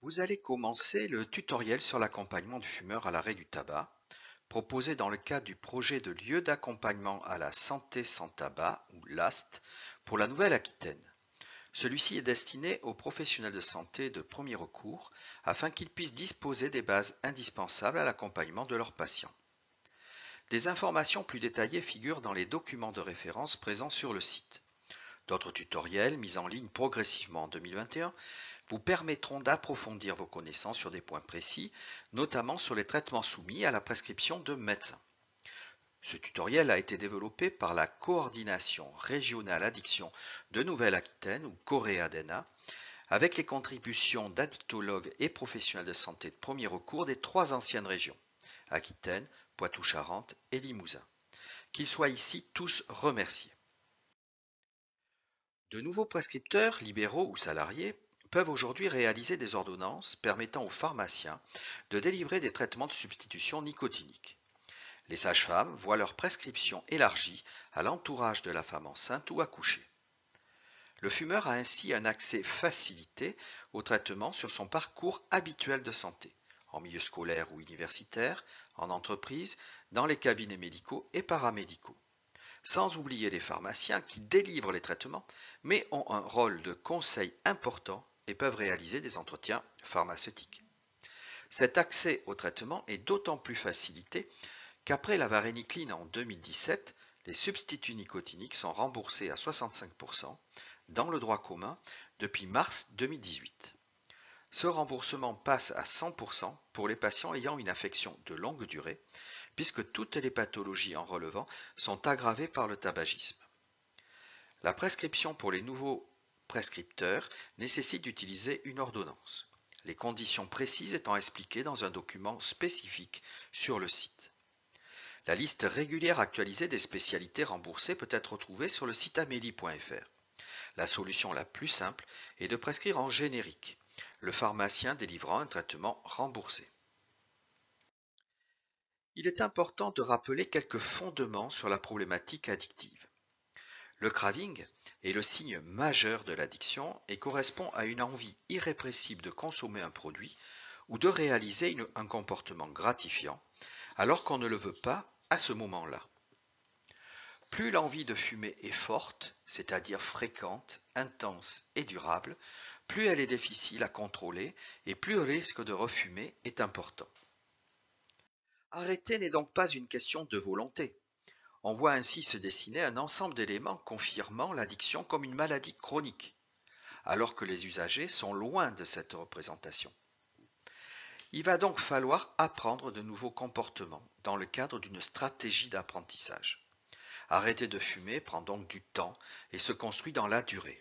Vous allez commencer le tutoriel sur l'accompagnement du fumeur à l'arrêt du tabac, proposé dans le cadre du projet de lieu d'accompagnement à la santé sans tabac, ou LAST, pour la Nouvelle-Aquitaine. Celui-ci est destiné aux professionnels de santé de premier recours afin qu'ils puissent disposer des bases indispensables à l'accompagnement de leurs patients. Des informations plus détaillées figurent dans les documents de référence présents sur le site. D'autres tutoriels, mis en ligne progressivement en 2021, vous permettront d'approfondir vos connaissances sur des points précis, notamment sur les traitements soumis à la prescription de médecins. Ce tutoriel a été développé par la Coordination régionale addiction de Nouvelle-Aquitaine, ou COREADENA, avec les contributions d'addictologues et professionnels de santé de premier recours des trois anciennes régions, Aquitaine, Poitou-Charentes et Limousin. Qu'ils soient ici tous remerciés. De nouveaux prescripteurs, libéraux ou salariés, peuvent aujourd'hui réaliser des ordonnances permettant aux pharmaciens de délivrer des traitements de substitution nicotinique. Les sages-femmes voient leur prescription élargie à l'entourage de la femme enceinte ou accouchée. Le fumeur a ainsi un accès facilité au traitement sur son parcours habituel de santé, en milieu scolaire ou universitaire, en entreprise, dans les cabinets médicaux et paramédicaux. Sans oublier les pharmaciens qui délivrent les traitements, mais ont un rôle de conseil important et peuvent réaliser des entretiens pharmaceutiques. Cet accès au traitement est d'autant plus facilité qu'après la varénicline en 2017, les substituts nicotiniques sont remboursés à 65% dans le droit commun depuis mars 2018. Ce remboursement passe à 100% pour les patients ayant une affection de longue durée, puisque toutes les pathologies en relevant sont aggravées par le tabagisme. La prescription pour les nouveaux prescripteurs nécessite d'utiliser une ordonnance, les conditions précises étant expliquées dans un document spécifique sur le site. La liste régulière actualisée des spécialités remboursées peut être retrouvée sur le site amélie.fr. La solution la plus simple est de prescrire en générique, le pharmacien délivrant un traitement remboursé. Il est important de rappeler quelques fondements sur la problématique addictive. Le craving est le signe majeur de l'addiction et correspond à une envie irrépressible de consommer un produit ou de réaliser un comportement gratifiant, alors qu'on ne le veut pas à ce moment-là. Plus l'envie de fumer est forte, c'est-à-dire fréquente, intense et durable, plus elle est difficile à contrôler et plus le risque de refumer est important. Arrêter n'est donc pas une question de volonté. On voit ainsi se dessiner un ensemble d'éléments confirmant l'addiction comme une maladie chronique, alors que les usagers sont loin de cette représentation. Il va donc falloir apprendre de nouveaux comportements dans le cadre d'une stratégie d'apprentissage. Arrêter de fumer prend donc du temps et se construit dans la durée.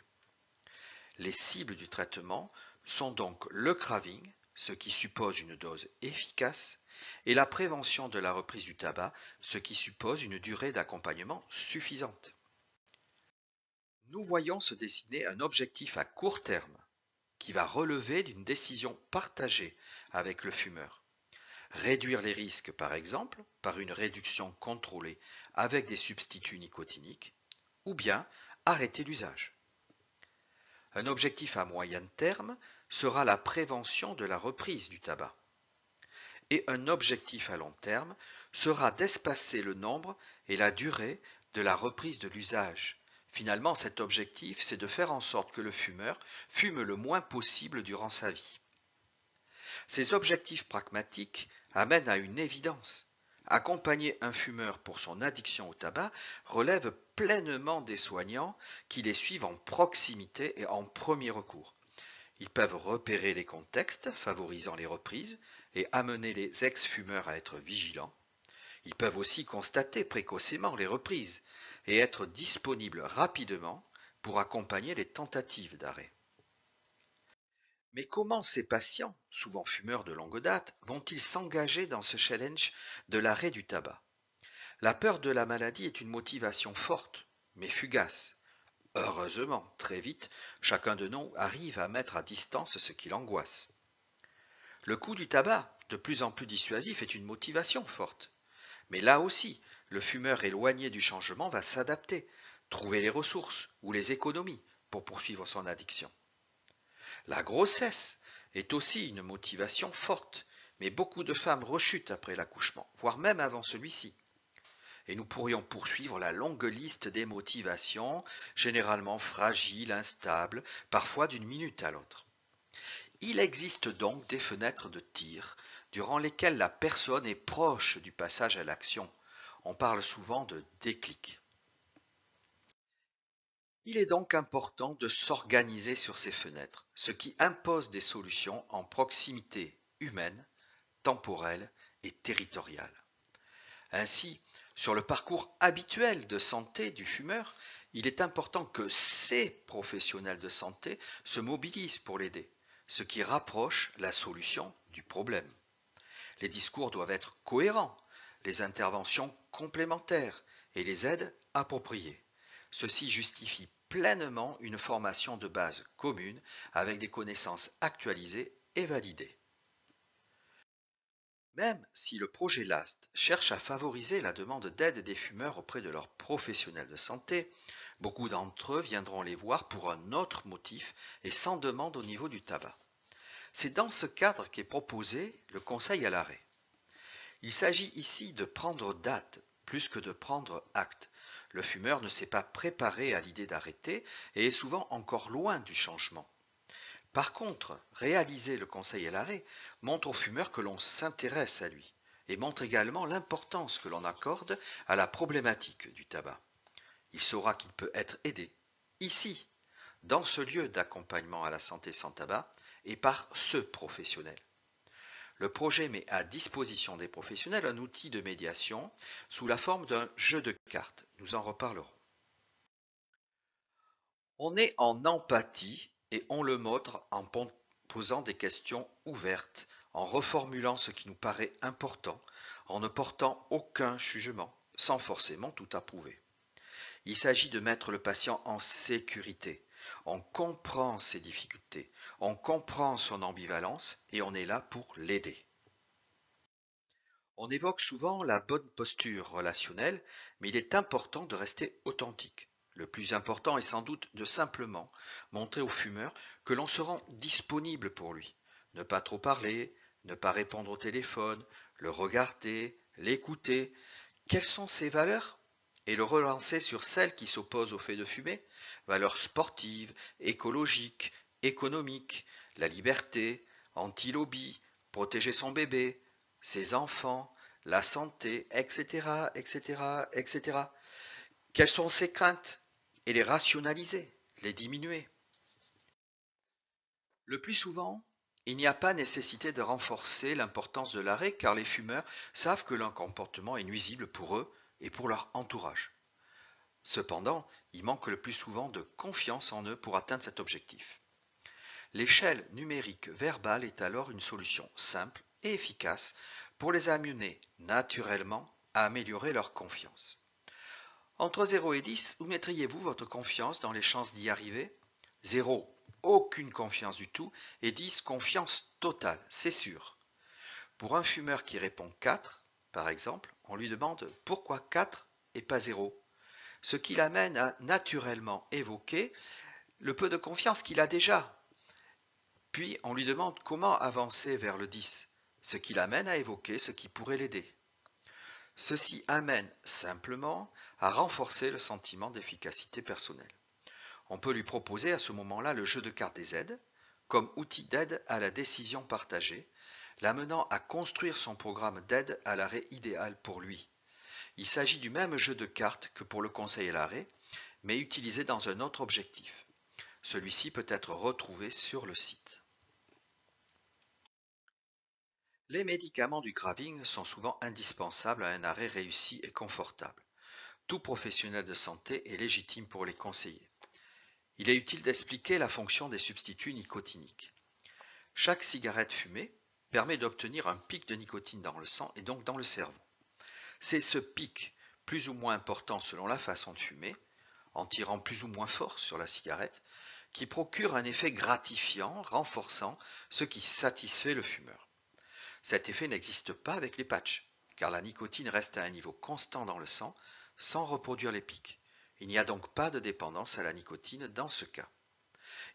Les cibles du traitement sont donc le craving, ce qui suppose une dose efficace, et la prévention de la reprise du tabac, ce qui suppose une durée d'accompagnement suffisante. Nous voyons se dessiner un objectif à court terme qui va relever d'une décision partagée avec le fumeur. Réduire les risques, par exemple, par une réduction contrôlée avec des substituts nicotiniques, ou bien arrêter l'usage. Un objectif à moyen terme sera la prévention de la reprise du tabac. Et un objectif à long terme sera d'espacer le nombre et la durée de la reprise de l'usage. Finalement, cet objectif, c'est de faire en sorte que le fumeur fume le moins possible durant sa vie. Ces objectifs pragmatiques amènent à une évidence. Accompagner un fumeur pour son addiction au tabac relève pleinement des soignants qui les suivent en proximité et en premier recours. Ils peuvent repérer les contextes favorisant les reprises et amener les ex-fumeurs à être vigilants. Ils peuvent aussi constater précocement les reprises et être disponibles rapidement pour accompagner les tentatives d'arrêt. Mais comment ces patients, souvent fumeurs de longue date, vont-ils s'engager dans ce challenge de l'arrêt du tabac? La peur de la maladie est une motivation forte, mais fugace. Heureusement, très vite, chacun de nous arrive à mettre à distance ce qui l'angoisse. Le coût du tabac, de plus en plus dissuasif, est une motivation forte. Mais là aussi, le fumeur éloigné du changement va s'adapter, trouver les ressources ou les économies pour poursuivre son addiction. La grossesse est aussi une motivation forte, mais beaucoup de femmes rechutent après l'accouchement, voire même avant celui-ci. Et nous pourrions poursuivre la longue liste des motivations, généralement fragiles, instables, parfois d'une minute à l'autre. Il existe donc des fenêtres de tir durant lesquelles la personne est proche du passage à l'action. On parle souvent de déclic. Il est donc important de s'organiser sur ces fenêtres, ce qui impose des solutions en proximité humaine, temporelle et territoriale. Ainsi, sur le parcours habituel de santé du fumeur, il est important que ces professionnels de santé se mobilisent pour l'aider, ce qui rapproche la solution du problème. Les discours doivent être cohérents, les interventions complémentaires et les aides appropriées. Ceci justifie pleinement une formation de base commune avec des connaissances actualisées et validées. Même si le projet LAST cherche à favoriser la demande d'aide des fumeurs auprès de leurs professionnels de santé, beaucoup d'entre eux viendront les voir pour un autre motif et sans demande au niveau du tabac. C'est dans ce cadre qu'est proposé le conseil à l'arrêt. Il s'agit ici de prendre date plus que de prendre acte. Le fumeur ne s'est pas préparé à l'idée d'arrêter et est souvent encore loin du changement. Par contre, réaliser le conseil à l'arrêt montre au fumeur que l'on s'intéresse à lui et montre également l'importance que l'on accorde à la problématique du tabac. Il saura qu'il peut être aidé, ici, dans ce lieu d'accompagnement à la santé sans tabac, et par ce professionnel. Le projet met à disposition des professionnels un outil de médiation sous la forme d'un jeu de cartes. Nous en reparlerons. On est en empathie et on le montre en posant des questions ouvertes, en reformulant ce qui nous paraît important, en ne portant aucun jugement, sans forcément tout approuver. Il s'agit de mettre le patient en sécurité. On comprend ses difficultés, on comprend son ambivalence et on est là pour l'aider. On évoque souvent la bonne posture relationnelle, mais il est important de rester authentique. Le plus important est sans doute de simplement montrer au fumeur que l'on se rend disponible pour lui. Ne pas trop parler, ne pas répondre au téléphone, le regarder, l'écouter. Quelles sont ses valeurs? Et le relancer sur celles qui s'opposent au fait de fumer. Valeurs sportives, écologiques, économiques, la liberté, anti-lobby, protéger son bébé, ses enfants, la santé, etc., etc., etc. Quelles sont ses craintes? Et les rationaliser, les diminuer. Le plus souvent, il n'y a pas nécessité de renforcer l'importance de l'arrêt car les fumeurs savent que leur comportement est nuisible pour eux et pour leur entourage. Cependant, il manque le plus souvent de confiance en eux pour atteindre cet objectif. L'échelle numérique verbale est alors une solution simple et efficace pour les amener naturellement à améliorer leur confiance. Entre 0 et 10, où mettriez-vous votre confiance dans les chances d'y arriver? 0, aucune confiance du tout, et 10, confiance totale, c'est sûr. Pour un fumeur qui répond 4, par exemple, on lui demande pourquoi 4 et pas 0, ce qui l'amène à naturellement évoquer le peu de confiance qu'il a déjà. Puis on lui demande comment avancer vers le 10, ce qui l'amène à évoquer ce qui pourrait l'aider. Ceci amène simplement à renforcer le sentiment d'efficacité personnelle. On peut lui proposer à ce moment-là le jeu de cartes des aides comme outil d'aide à la décision partagée, l'amenant à construire son programme d'aide à l'arrêt idéal pour lui. Il s'agit du même jeu de cartes que pour le conseil à l'arrêt, mais utilisé dans un autre objectif. Celui-ci peut être retrouvé sur le site. Les médicaments du graving sont souvent indispensables à un arrêt réussi et confortable. Tout professionnel de santé est légitime pour les conseiller. Il est utile d'expliquer la fonction des substituts nicotiniques. Chaque cigarette fumée permet d'obtenir un pic de nicotine dans le sang et donc dans le cerveau. C'est ce pic, plus ou moins important selon la façon de fumer, en tirant plus ou moins fort sur la cigarette, qui procure un effet gratifiant, renforçant ce qui satisfait le fumeur. Cet effet n'existe pas avec les patchs, car la nicotine reste à un niveau constant dans le sang, sans reproduire les pics. Il n'y a donc pas de dépendance à la nicotine dans ce cas.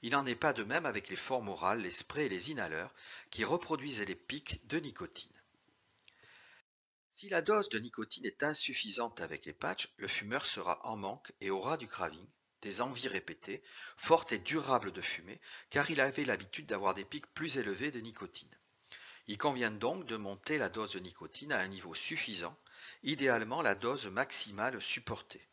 Il n'en est pas de même avec les formes orales, les sprays et les inhaleurs qui reproduisent les pics de nicotine. Si la dose de nicotine est insuffisante avec les patchs, le fumeur sera en manque et aura du craving, des envies répétées, fortes et durables de fumer, car il avait l'habitude d'avoir des pics plus élevés de nicotine. Il convient donc de monter la dose de nicotine à un niveau suffisant, idéalement la dose maximale supportée.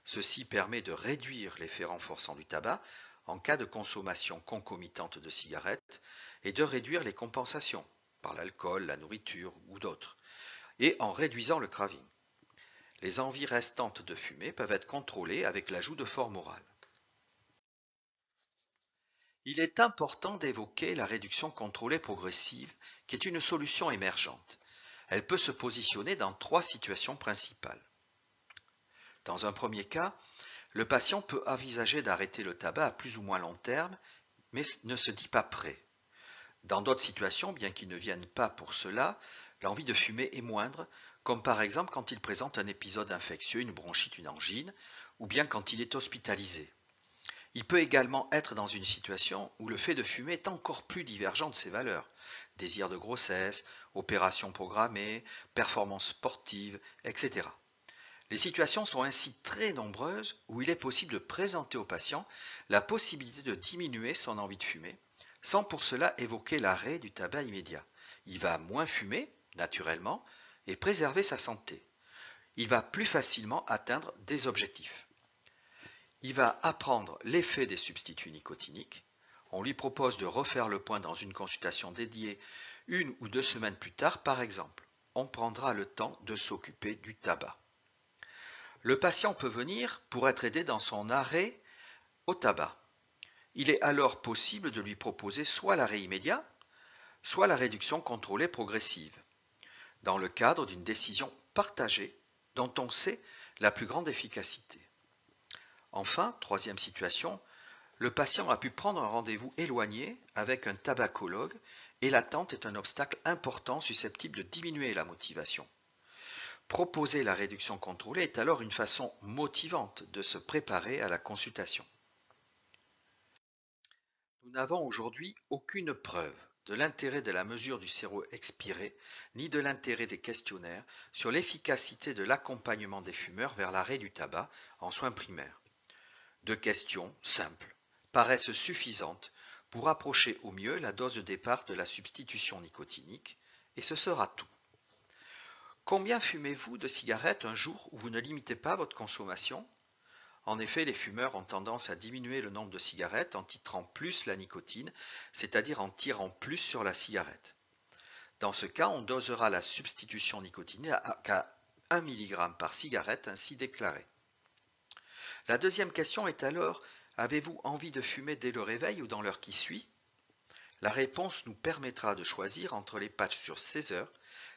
Ceci permet de réduire l'effet renforçant du tabac en cas de consommation concomitante de cigarettes et de réduire les compensations, par l'alcool, la nourriture ou d'autres, et en réduisant le craving. Les envies restantes de fumer peuvent être contrôlées avec l'ajout de formes orales. Il est important d'évoquer la réduction contrôlée progressive, qui est une solution émergente. Elle peut se positionner dans 3 situations principales. Dans un premier cas, le patient peut envisager d'arrêter le tabac à plus ou moins long terme, mais ne se dit pas prêt. Dans d'autres situations, bien qu'il ne vienne pas pour cela, l'envie de fumer est moindre, comme par exemple quand il présente un épisode infectieux, une bronchite, une angine, ou bien quand il est hospitalisé. Il peut également être dans une situation où le fait de fumer est encore plus divergent de ses valeurs. Désir de grossesse, opération programmée, performance sportive, etc. Les situations sont ainsi très nombreuses où il est possible de présenter au patient la possibilité de diminuer son envie de fumer, sans pour cela évoquer l'arrêt du tabac immédiat. Il va moins fumer, naturellement, et préserver sa santé. Il va plus facilement atteindre des objectifs. Il va apprendre l'effet des substituts nicotiniques. On lui propose de refaire le point dans une consultation dédiée 1 ou 2 semaines plus tard, par exemple. On prendra le temps de s'occuper du tabac. Le patient peut venir pour être aidé dans son arrêt au tabac. Il est alors possible de lui proposer soit l'arrêt immédiat, soit la réduction contrôlée progressive, dans le cadre d'une décision partagée dont on sait la plus grande efficacité. Enfin, troisième situation, le patient a pu prendre un rendez-vous éloigné avec un tabacologue et l'attente est un obstacle important susceptible de diminuer la motivation. Proposer la réduction contrôlée est alors une façon motivante de se préparer à la consultation. Nous n'avons aujourd'hui aucune preuve de l'intérêt de la mesure du séreux expiré, ni de l'intérêt des questionnaires sur l'efficacité de l'accompagnement des fumeurs vers l'arrêt du tabac en soins primaires. 2 questions simples paraissent suffisantes pour approcher au mieux la dose de départ de la substitution nicotinique, et ce sera tout. Combien fumez-vous de cigarettes un jour où vous ne limitez pas votre consommation? En effet, les fumeurs ont tendance à diminuer le nombre de cigarettes en titrant plus la nicotine, c'est-à-dire en tirant plus sur la cigarette. Dans ce cas, on dosera la substitution nicotinique à 1 mg par cigarette ainsi déclarée. La deuxième question est alors, avez-vous envie de fumer dès le réveil ou dans l'heure qui suit? La réponse nous permettra de choisir entre les patchs sur 16 heures,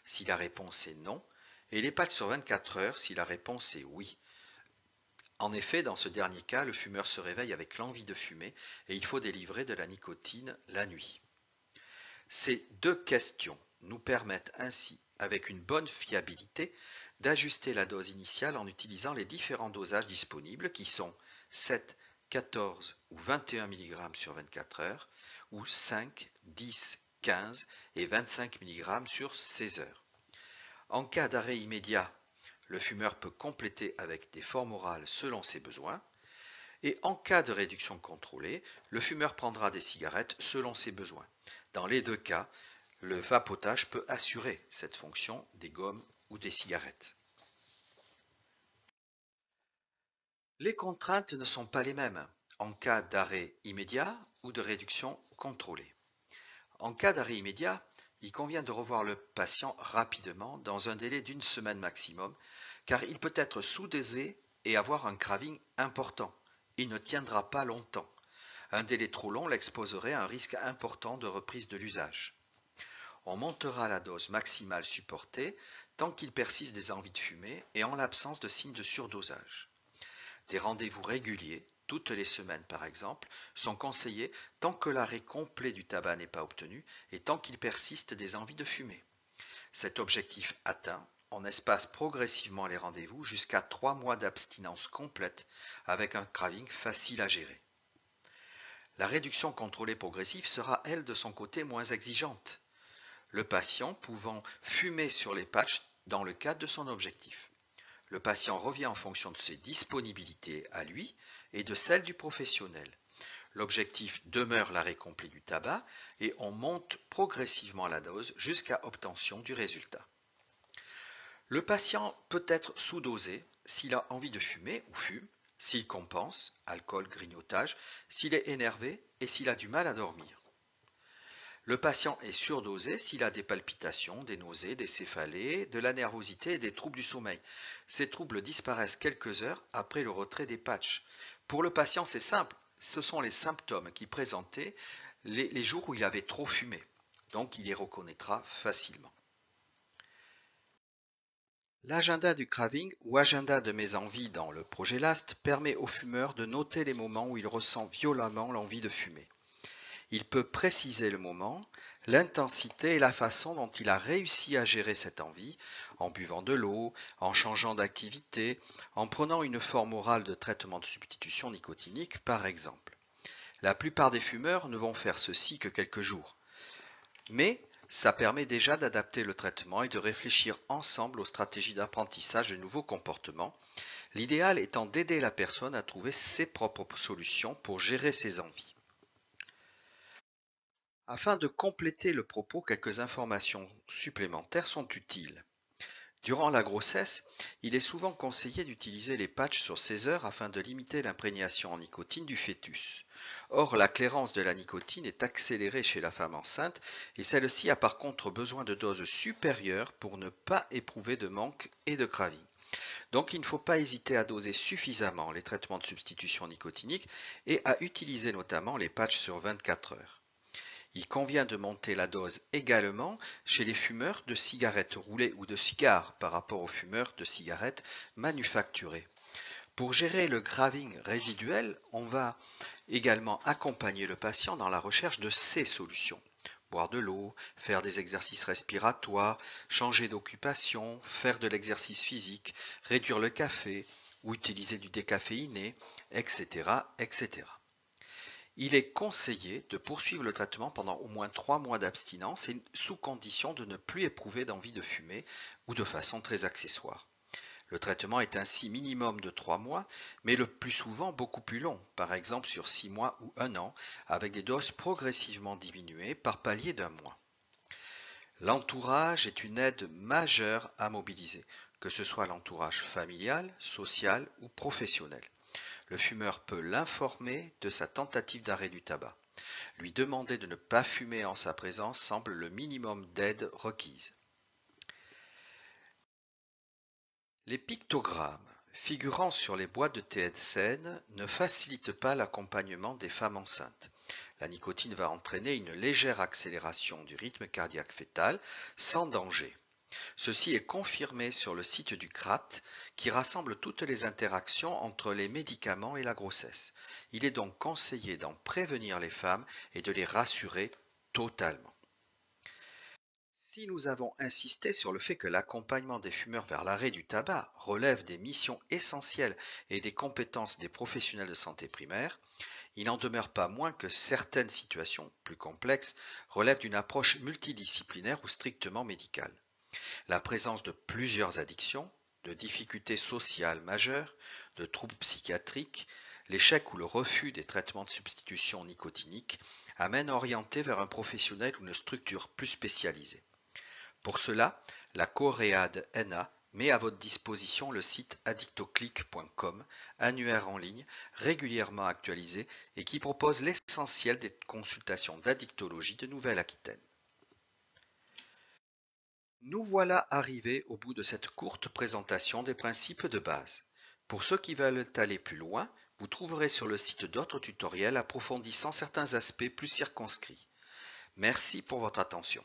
si la réponse est non, et les patchs sur 24 heures, si la réponse est oui. En effet, dans ce dernier cas, le fumeur se réveille avec l'envie de fumer et il faut délivrer de la nicotine la nuit. Ces 2 questions nous permettent ainsi, avec une bonne fiabilité, d'ajuster la dose initiale en utilisant les différents dosages disponibles qui sont 7, 14 ou 21 mg sur 24 heures ou 5, 10, 15 et 25 mg sur 16 heures. En cas d'arrêt immédiat, le fumeur peut compléter avec des formes orales selon ses besoins. Et en cas de réduction contrôlée, le fumeur prendra des cigarettes selon ses besoins. Dans les 2 cas, le vapotage peut assurer cette fonction des gommes ou des cigarettes. Les contraintes ne sont pas les mêmes en cas d'arrêt immédiat ou de réduction contrôlée. En cas d'arrêt immédiat, il convient de revoir le patient rapidement dans un délai d'1 semaine maximum, car il peut être sous-dosé et avoir un craving important. Il ne tiendra pas longtemps. Un délai trop long l'exposerait à un risque important de reprise de l'usage. On montera la dose maximale supportée tant qu'il persiste des envies de fumer et en l'absence de signes de surdosage. Des rendez-vous réguliers, toutes les semaines par exemple, sont conseillés tant que l'arrêt complet du tabac n'est pas obtenu et tant qu'il persiste des envies de fumer. Cet objectif atteint, on espace progressivement les rendez-vous jusqu'à 3 mois d'abstinence complète avec un craving facile à gérer. La réduction contrôlée progressive sera, elle, de son côté, moins exigeante, le patient pouvant fumer sur les patchs dans le cadre de son objectif. Le patient revient en fonction de ses disponibilités à lui et de celles du professionnel. L'objectif demeure l'arrêt complet du tabac et on monte progressivement la dose jusqu'à obtention du résultat. Le patient peut être sous-dosé s'il a envie de fumer ou fume, s'il compense, alcool, grignotage, s'il est énervé et s'il a du mal à dormir. Le patient est surdosé s'il a des palpitations, des nausées, des céphalées, de la nervosité et des troubles du sommeil. Ces troubles disparaissent quelques heures après le retrait des patchs. Pour le patient, c'est simple. Ce sont les symptômes qu'il présentait les jours où il avait trop fumé. Donc, il les reconnaîtra facilement. L'agenda du craving ou agenda de mes envies dans le projet LAST permet au fumeur de noter les moments où il ressent violemment l'envie de fumer. Il peut préciser le moment, l'intensité et la façon dont il a réussi à gérer cette envie, en buvant de l'eau, en changeant d'activité, en prenant une forme orale de traitement de substitution nicotinique par exemple. La plupart des fumeurs ne vont faire ceci que quelques jours. Mais ça permet déjà d'adapter le traitement et de réfléchir ensemble aux stratégies d'apprentissage de nouveaux comportements, l'idéal étant d'aider la personne à trouver ses propres solutions pour gérer ses envies. Afin de compléter le propos, quelques informations supplémentaires sont utiles. Durant la grossesse, il est souvent conseillé d'utiliser les patchs sur 16 heures afin de limiter l'imprégnation en nicotine du fœtus. Or, la clairance de la nicotine est accélérée chez la femme enceinte et celle-ci a par contre besoin de doses supérieures pour ne pas éprouver de manque et de craving. Donc il ne faut pas hésiter à doser suffisamment les traitements de substitution nicotinique et à utiliser notamment les patchs sur 24 heures. Il convient de monter la dose également chez les fumeurs de cigarettes roulées ou de cigares par rapport aux fumeurs de cigarettes manufacturées. Pour gérer le craving résiduel, on va également accompagner le patient dans la recherche de ces solutions. Boire de l'eau, faire des exercices respiratoires, changer d'occupation, faire de l'exercice physique, réduire le café ou utiliser du décaféiné, etc., etc. Il est conseillé de poursuivre le traitement pendant au moins 3 mois d'abstinence et sous condition de ne plus éprouver d'envie de fumer ou de façon très accessoire. Le traitement est ainsi minimum de 3 mois, mais le plus souvent beaucoup plus long, par exemple sur 6 mois ou 1 an, avec des doses progressivement diminuées par palier d'1 mois. L'entourage est une aide majeure à mobiliser, que ce soit l'entourage familial, social ou professionnel. Le fumeur peut l'informer de sa tentative d'arrêt du tabac. Lui demander de ne pas fumer en sa présence semble le minimum d'aide requise. Les pictogrammes figurant sur les boîtes de TSN ne facilitent pas l'accompagnement des femmes enceintes. La nicotine va entraîner une légère accélération du rythme cardiaque fœtal sans danger. Ceci est confirmé sur le site du CRAT qui rassemble toutes les interactions entre les médicaments et la grossesse. Il est donc conseillé d'en prévenir les femmes et de les rassurer totalement. Si nous avons insisté sur le fait que l'accompagnement des fumeurs vers l'arrêt du tabac relève des missions essentielles et des compétences des professionnels de santé primaire, il n'en demeure pas moins que certaines situations plus complexes relèvent d'une approche multidisciplinaire ou strictement médicale. La présence de plusieurs addictions, de difficultés sociales majeures, de troubles psychiatriques, l'échec ou le refus des traitements de substitution nicotinique amène à orienter vers un professionnel ou une structure plus spécialisée. Pour cela, la Coréade NA met à votre disposition le site addictoclick.com, annuaire en ligne, régulièrement actualisé et qui propose l'essentiel des consultations d'addictologie de Nouvelle-Aquitaine. Nous voilà arrivés au bout de cette courte présentation des principes de base. Pour ceux qui veulent aller plus loin, vous trouverez sur le site d'autres tutoriels approfondissant certains aspects plus circonscrits. Merci pour votre attention.